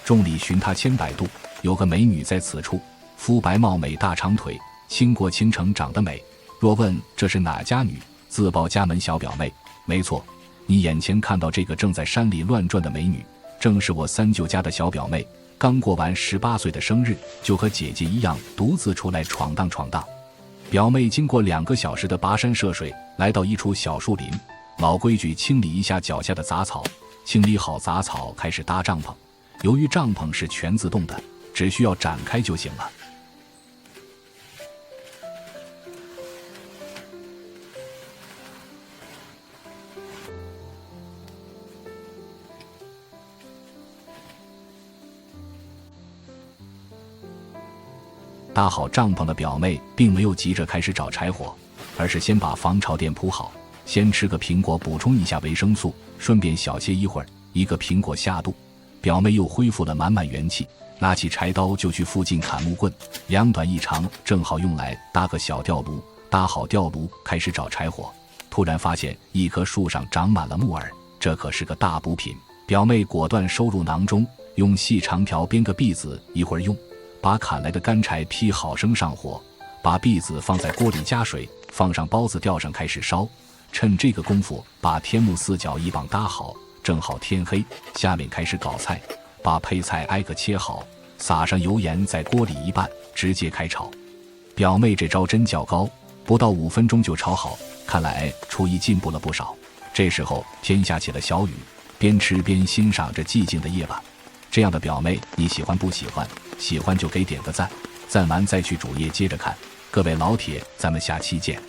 众里寻他千百度，有个美女在此处，肤白貌美大长腿，倾国倾城长得美。若问这是哪家女，自报家门小表妹。没错，你眼前看到这个正在山里乱转的美女，正是我三舅家的小表妹，刚过完18岁的生日，就和姐姐一样独自出来闯荡闯荡。表妹经过2个小时的跋山涉水，来到一处小树林，老规矩清理一下脚下的杂草，清理好杂草开始搭帐篷。由于帐篷是全自动的，只需要展开就行了。搭好帐篷的表妹并没有急着开始找柴火，而是先把防潮垫铺好，先吃个苹果补充一下维生素，顺便小歇一会儿。1个苹果下肚，表妹又恢复了满满元气，拿起柴刀就去附近砍木棍，2短1长，正好用来搭个小吊炉。搭好吊炉，开始找柴火，突然发现一棵树上长满了木耳，这可是个大补品。表妹果断收入囊中，用细长条编个篦子，一会儿用，把砍来的干柴劈好生上火，把篦子放在锅里加水，放上包子吊上开始烧。趁这个功夫，把天幕4角一绑搭好，正好天黑。下面开始搞菜，把配菜挨个切好，撒上油盐，在锅里一拌，直接开炒。表妹这招真较高，不到5分钟就炒好，看来厨艺进步了不少。这时候天下起了小雨，边吃边欣赏着寂静的夜晚。这样的表妹你喜欢不喜欢？喜欢就给点个赞，赞完再去主页接着看。各位老铁，咱们下期见。